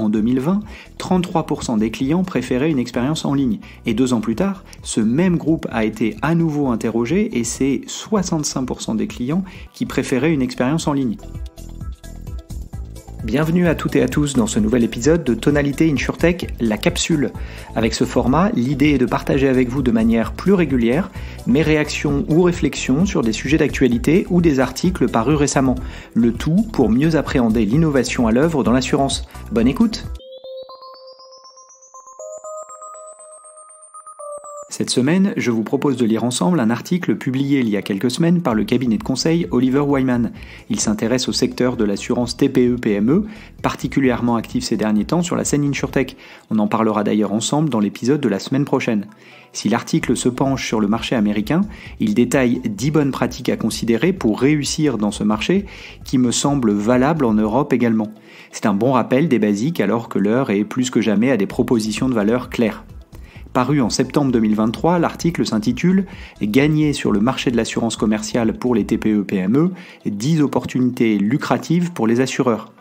en 2020, 33% des clients préféraient une expérience en ligne. Et 2 ans plus tard, ce même groupe a été à nouveau interrogé et c'est 65% des clients qui préféraient une expérience en ligne. Bienvenue à toutes et à tous dans ce nouvel épisode de Tonalité InsurTech, la capsule. Avec ce format, l'idée est de partager avec vous de manière plus régulière mes réactions ou réflexions sur des sujets d'actualité ou des articles parus récemment. Le tout pour mieux appréhender l'innovation à l'œuvre dans l'assurance. Bonne écoute! Cette semaine, je vous propose de lire ensemble un article publié il y a quelques semaines par le cabinet de conseil Oliver Wyman. Il s'intéresse au secteur de l'assurance TPE-PME, particulièrement actif ces derniers temps sur la scène InsurTech. On en parlera d'ailleurs ensemble dans l'épisode de la semaine prochaine. Si l'article se penche sur le marché américain, il détaille 10 bonnes pratiques à considérer pour réussir dans ce marché, qui me semble valable en Europe également. C'est un bon rappel des basiques alors que l'heure est plus que jamais à des propositions de valeur claires. Paru en septembre 2023, l'article s'intitule « Gagner sur le marché de l'assurance commerciale pour les TPE-PME, 10 opportunités lucratives pour les assureurs ».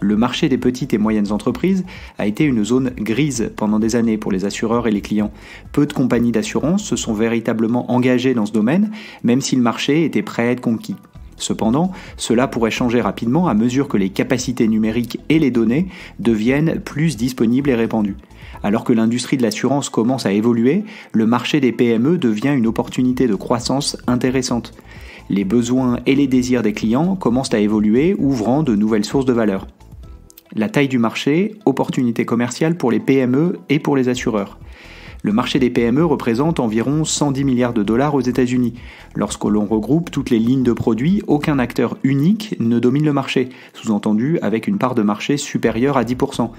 Le marché des petites et moyennes entreprises a été une zone grise pendant des années pour les assureurs et les clients. Peu de compagnies d'assurance se sont véritablement engagées dans ce domaine, même si le marché était prêt à être conquis. Cependant, cela pourrait changer rapidement à mesure que les capacités numériques et les données deviennent plus disponibles et répandues. Alors que l'industrie de l'assurance commence à évoluer, le marché des PME devient une opportunité de croissance intéressante. Les besoins et les désirs des clients commencent à évoluer, ouvrant de nouvelles sources de valeur. La taille du marché, opportunité commerciale pour les PME et pour les assureurs. Le marché des PME représente environ 110 milliards de dollars aux États-Unis. Lorsque l'on regroupe toutes les lignes de produits, aucun acteur unique ne domine le marché, sous-entendu avec une part de marché supérieure à 10%.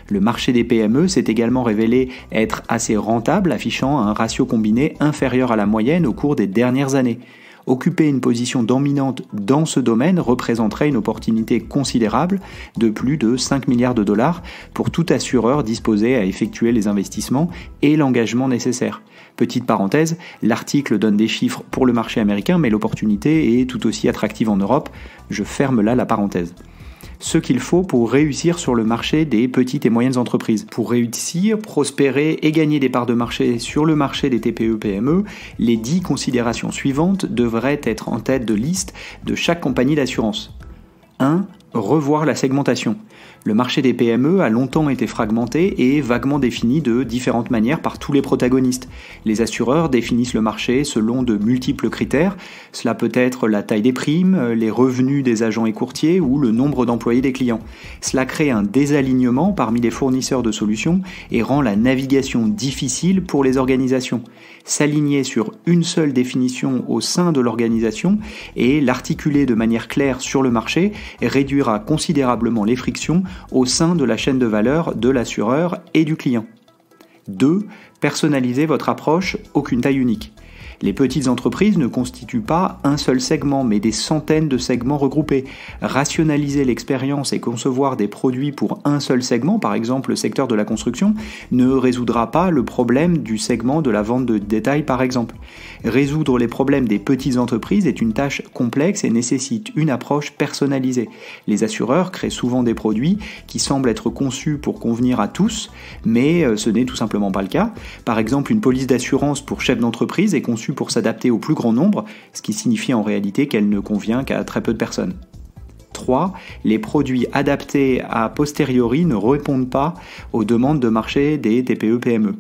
Le marché des PME s'est également révélé être assez rentable, affichant un ratio combiné inférieur à la moyenne au cours des dernières années. Occuper une position dominante dans ce domaine représenterait une opportunité considérable de plus de 5 milliards de dollars pour tout assureur disposé à effectuer les investissements et l'engagement nécessaires. Petite parenthèse, l'article donne des chiffres pour le marché américain, mais l'opportunité est tout aussi attractive en Europe. Je ferme là la parenthèse. Ce qu'il faut pour réussir sur le marché des petites et moyennes entreprises. Pour réussir, prospérer et gagner des parts de marché sur le marché des TPE-PME, les 10 considérations suivantes devraient être en tête de liste de chaque compagnie d'assurance. 1. Revoir la segmentation. Le marché des PME a longtemps été fragmenté et vaguement défini de différentes manières par tous les protagonistes. Les assureurs définissent le marché selon de multiples critères. Cela peut être la taille des primes, les revenus des agents et courtiers ou le nombre d'employés des clients. Cela crée un désalignement parmi les fournisseurs de solutions et rend la navigation difficile pour les organisations. S'aligner sur une seule définition au sein de l'organisation et l'articuler de manière claire sur le marché réduira considérablement les frictions au sein de la chaîne de valeur de l'assureur et du client. 2. Personnalisez votre approche, aucune taille unique. Les petites entreprises ne constituent pas un seul segment, mais des centaines de segments regroupés. Rationaliser l'expérience et concevoir des produits pour un seul segment, par exemple le secteur de la construction, ne résoudra pas le problème du segment de la vente de détail, par exemple. Résoudre les problèmes des petites entreprises est une tâche complexe et nécessite une approche personnalisée. Les assureurs créent souvent des produits qui semblent être conçus pour convenir à tous, mais ce n'est tout simplement pas le cas. Par exemple, une police d'assurance pour chef d'entreprise est conçue pour s'adapter au plus grand nombre, ce qui signifie en réalité qu'elle ne convient qu'à très peu de personnes. 3. Les produits adaptés a posteriori ne répondent pas aux demandes de marché des TPE-PME.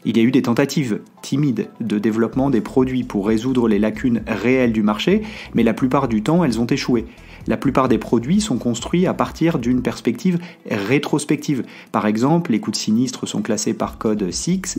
Il y a eu des tentatives timides de développement des produits pour résoudre les lacunes réelles du marché, mais la plupart du temps, elles ont échoué. La plupart des produits sont construits à partir d'une perspective rétrospective. Par exemple, les coûts de sinistre sont classés par code SIX,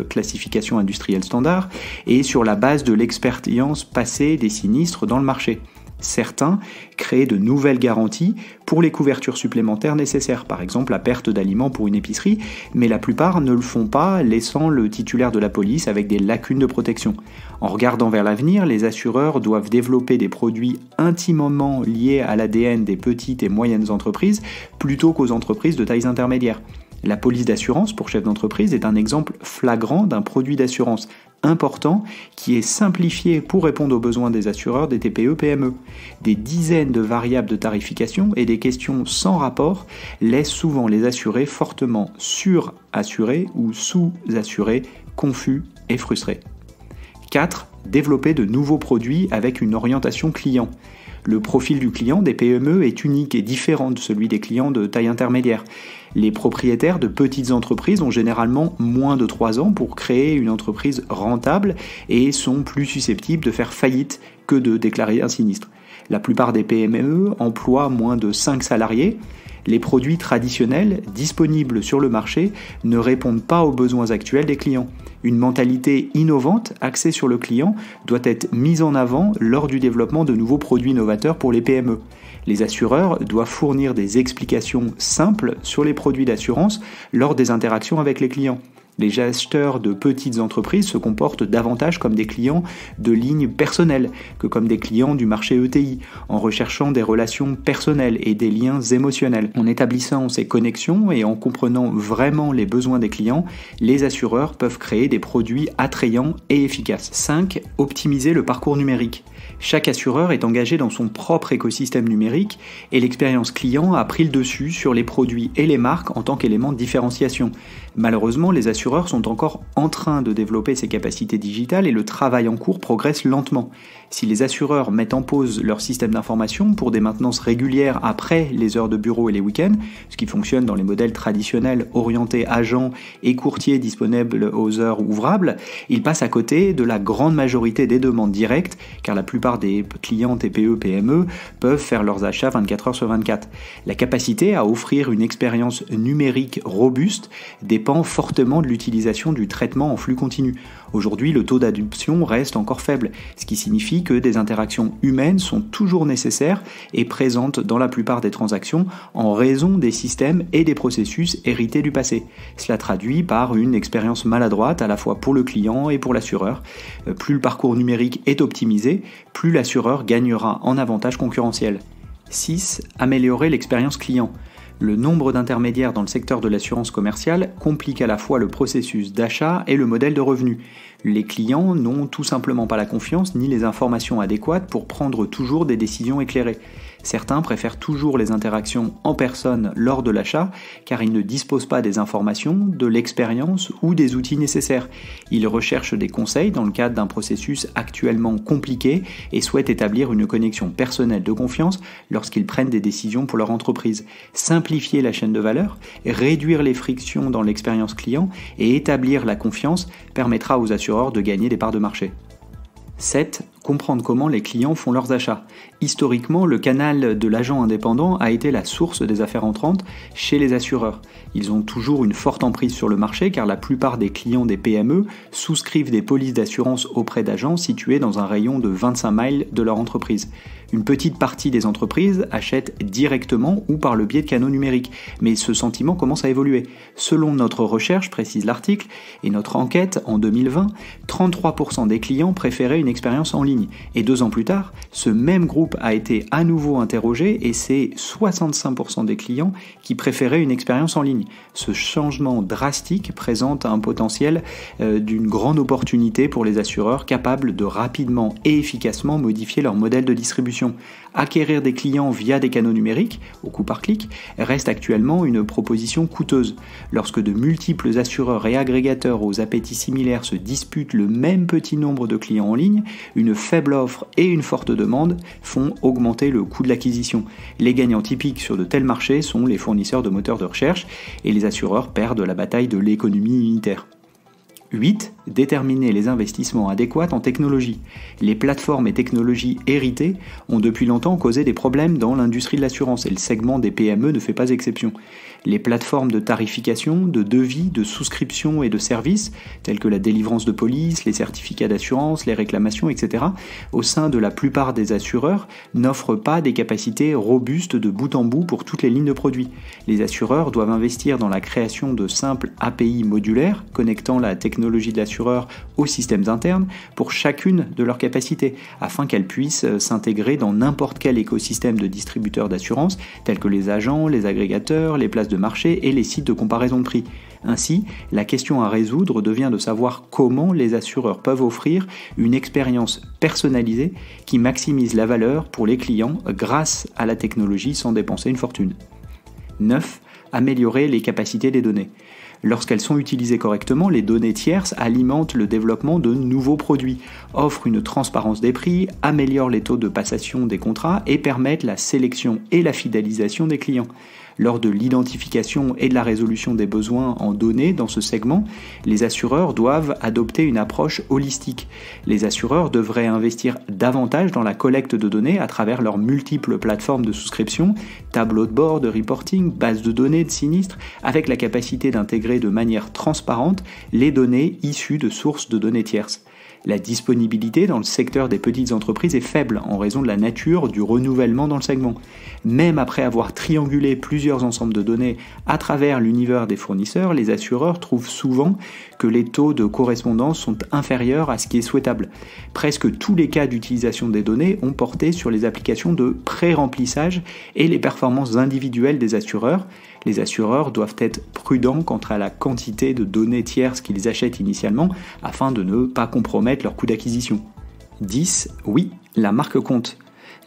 classification industrielle standard, et sur la base de l'expérience passée des sinistres dans le marché. Certains créent de nouvelles garanties pour les couvertures supplémentaires nécessaires, par exemple la perte d'aliments pour une épicerie, mais la plupart ne le font pas, laissant le titulaire de la police avec des lacunes de protection. En regardant vers l'avenir, les assureurs doivent développer des produits intimement liés à l'ADN des petites et moyennes entreprises plutôt qu'aux entreprises de tailles intermédiaires. La police d'assurance pour chef d'entreprise est un exemple flagrant d'un produit d'assurance important qui est simplifié pour répondre aux besoins des assureurs des TPE-PME. Des dizaines de variables de tarification et des questions sans rapport laissent souvent les assurés fortement surassurés ou sous-assurés, confus et frustrés. 4. Développer de nouveaux produits avec une orientation client. Le profil du client des PME est unique et différent de celui des clients de taille intermédiaire. Les propriétaires de petites entreprises ont généralement moins de 3 ans pour créer une entreprise rentable et sont plus susceptibles de faire faillite que de déclarer un sinistre. La plupart des PME emploient moins de 5 salariés. Les produits traditionnels disponibles sur le marché ne répondent pas aux besoins actuels des clients. Une mentalité innovante axée sur le client doit être mise en avant lors du développement de nouveaux produits novateurs pour les PME. Les assureurs doivent fournir des explications simples sur les produits d'assurance lors des interactions avec les clients. Les acheteurs de petites entreprises se comportent davantage comme des clients de ligne personnelle que comme des clients du marché ETI, en recherchant des relations personnelles et des liens émotionnels. En établissant ces connexions et en comprenant vraiment les besoins des clients, les assureurs peuvent créer des produits attrayants et efficaces. 5. Optimiser le parcours numérique. Chaque assureur est engagé dans son propre écosystème numérique et l'expérience client a pris le dessus sur les produits et les marques en tant qu'élément de différenciation. Malheureusement, les assureurs sont encore en train de développer ces capacités digitales et le travail en cours progresse lentement. Si les assureurs mettent en pause leur système d'information pour des maintenances régulières après les heures de bureau et les week-ends, ce qui fonctionne dans les modèles traditionnels orientés agents et courtiers disponibles aux heures ouvrables, ils passent à côté de la grande majorité des demandes directes, car la plupart des clients TPE-PME peuvent faire leurs achats 24 heures sur 24. La capacité à offrir une expérience numérique robuste dépend fortement de l'utilisation du traitement en flux continu. Aujourd'hui, le taux d'adoption reste encore faible, ce qui signifie que des interactions humaines sont toujours nécessaires et présentes dans la plupart des transactions en raison des systèmes et des processus hérités du passé. Cela traduit par une expérience maladroite à la fois pour le client et pour l'assureur. Plus le parcours numérique est optimisé, plus l'assureur gagnera en avantage concurrentiel. 6. Améliorer l'expérience client. Le nombre d'intermédiaires dans le secteur de l'assurance commerciale complique à la fois le processus d'achat et le modèle de revenu. Les clients n'ont tout simplement pas la confiance ni les informations adéquates pour prendre toujours des décisions éclairées. Certains préfèrent toujours les interactions en personne lors de l'achat car ils ne disposent pas des informations, de l'expérience ou des outils nécessaires. Ils recherchent des conseils dans le cadre d'un processus actuellement compliqué et souhaitent établir une connexion personnelle de confiance lorsqu'ils prennent des décisions pour leur entreprise. Simplifier la chaîne de valeur, réduire les frictions dans l'expérience client et établir la confiance permettra aux assureurs de gagner des parts de marché. 7. Comprendre comment les clients font leurs achats. Historiquement, le canal de l'agent indépendant a été la source des affaires entrantes chez les assureurs. Ils ont toujours une forte emprise sur le marché car la plupart des clients des PME souscrivent des polices d'assurance auprès d'agents situés dans un rayon de 25 miles de leur entreprise. Une petite partie des entreprises achètent directement ou par le biais de canaux numériques, mais ce sentiment commence à évoluer. Selon notre recherche, précise l'article, et notre enquête en 2020, 33% des clients préféraient une expérience en ligne. Et 2 ans plus tard, ce même groupe a été à nouveau interrogé et c'est 65% des clients qui préféraient une expérience en ligne. Ce changement drastique présente un potentiel d'une grande opportunité pour les assureurs capables de rapidement et efficacement modifier leur modèle de distribution. Acquérir des clients via des canaux numériques, au coup par clic, reste actuellement une proposition coûteuse. Lorsque de multiples assureurs et agrégateurs aux appétits similaires se disputent le même petit nombre de clients en ligne, une faible offre et une forte demande font augmenter le coût de l'acquisition. Les gagnants typiques sur de tels marchés sont les fournisseurs de moteurs de recherche et les assureurs perdent la bataille de l'économie unitaire. 8. Déterminer les investissements adéquats en technologie. Les plateformes et technologies héritées ont depuis longtemps causé des problèmes dans l'industrie de l'assurance et le segment des PME ne fait pas exception. Les plateformes de tarification, de devis, de souscription et de services, telles que la délivrance de police, les certificats d'assurance, les réclamations, etc., au sein de la plupart des assureurs, n'offrent pas des capacités robustes de bout en bout pour toutes les lignes de produits. Les assureurs doivent investir dans la création de simples API modulaires, connectant la technologie de l'assureur aux systèmes internes pour chacune de leurs capacités, afin qu'elles puissent s'intégrer dans n'importe quel écosystème de distributeurs d'assurance, tels que les agents, les agrégateurs, les places de marché et les sites de comparaison de prix. Ainsi, la question à résoudre devient de savoir comment les assureurs peuvent offrir une expérience personnalisée qui maximise la valeur pour les clients grâce à la technologie sans dépenser une fortune. 9. Améliorer les capacités des données. Lorsqu'elles sont utilisées correctement, les données tierces alimentent le développement de nouveaux produits, offrent une transparence des prix, améliorent les taux de passation des contrats et permettent la sélection et la fidélisation des clients. Lors de l'identification et de la résolution des besoins en données dans ce segment, les assureurs doivent adopter une approche holistique. Les assureurs devraient investir davantage dans la collecte de données à travers leurs multiples plateformes de souscription, tableaux de bord, de reporting, bases de données de sinistres, avec la capacité d'intégrer de manière transparente les données issues de sources de données tierces. La disponibilité dans le secteur des petites entreprises est faible en raison de la nature du renouvellement dans le segment. Même après avoir triangulé plusieurs ensembles de données à travers l'univers des fournisseurs, les assureurs trouvent souvent que les taux de correspondance sont inférieurs à ce qui est souhaitable. Presque tous les cas d'utilisation des données ont porté sur les applications de pré-remplissage et les performances individuelles des assureurs. Les assureurs doivent être prudents quant à la quantité de données tierces qu'ils achètent initialement afin de ne pas compromettre leur coût d'acquisition. 10. Oui, la marque compte.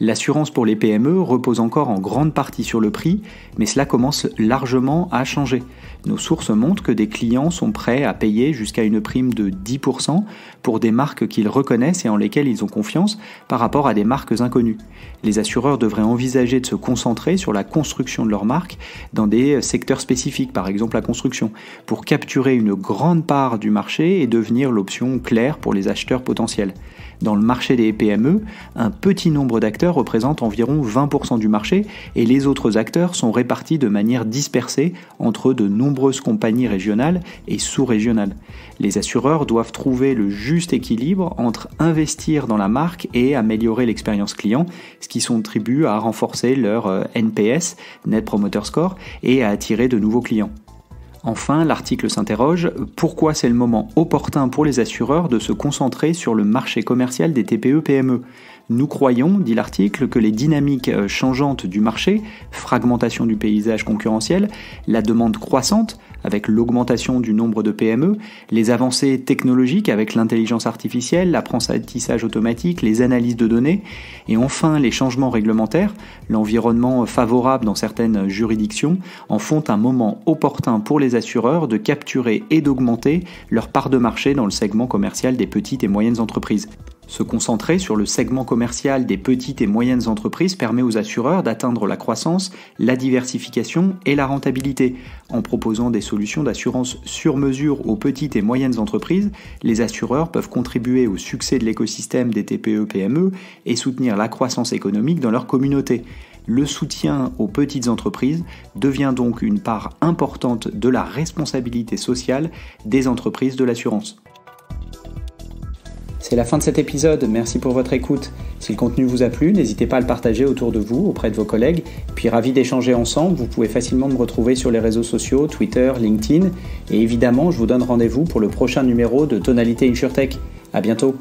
L'assurance pour les PME repose encore en grande partie sur le prix, mais cela commence largement à changer. Nos sources montrent que des clients sont prêts à payer jusqu'à une prime de 10% pour des marques qu'ils reconnaissent et en lesquelles ils ont confiance par rapport à des marques inconnues. Les assureurs devraient envisager de se concentrer sur la construction de leur marque dans des secteurs spécifiques, par exemple la construction, pour capturer une grande part du marché et devenir l'option claire pour les acheteurs potentiels. Dans le marché des PME, un petit nombre d'acteurs représente environ 20% du marché et les autres acteurs sont répartis de manière dispersée entre de nombreuses compagnies régionales et sous-régionales. Les assureurs doivent trouver le juste équilibre entre investir dans la marque et améliorer l'expérience client, ce qui contribue à renforcer leur NPS, Net Promoter Score, et à attirer de nouveaux clients. Enfin, l'article s'interroge « Pourquoi c'est le moment opportun pour les assureurs de se concentrer sur le marché commercial des TPE-PME » Nous croyons, dit l'article, que les dynamiques changeantes du marché, fragmentation du paysage concurrentiel, la demande croissante avec l'augmentation du nombre de PME, les avancées technologiques avec l'intelligence artificielle, l'apprentissage automatique, les analyses de données, et enfin les changements réglementaires, l'environnement favorable dans certaines juridictions, en font un moment opportun pour les assureurs de capturer et d'augmenter leur part de marché dans le segment commercial des petites et moyennes entreprises. Se concentrer sur le segment commercial des petites et moyennes entreprises permet aux assureurs d'atteindre la croissance, la diversification et la rentabilité. En proposant des solutions d'assurance sur mesure aux petites et moyennes entreprises, les assureurs peuvent contribuer au succès de l'écosystème des TPE-PME et soutenir la croissance économique dans leur communauté. Le soutien aux petites entreprises devient donc une part importante de la responsabilité sociale des entreprises de l'assurance. C'est la fin de cet épisode, merci pour votre écoute. Si le contenu vous a plu, n'hésitez pas à le partager autour de vous, auprès de vos collègues. Puis ravi d'échanger ensemble, vous pouvez facilement me retrouver sur les réseaux sociaux, Twitter, LinkedIn. Et évidemment, je vous donne rendez-vous pour le prochain numéro de Tonalité InsurTech. À bientôt.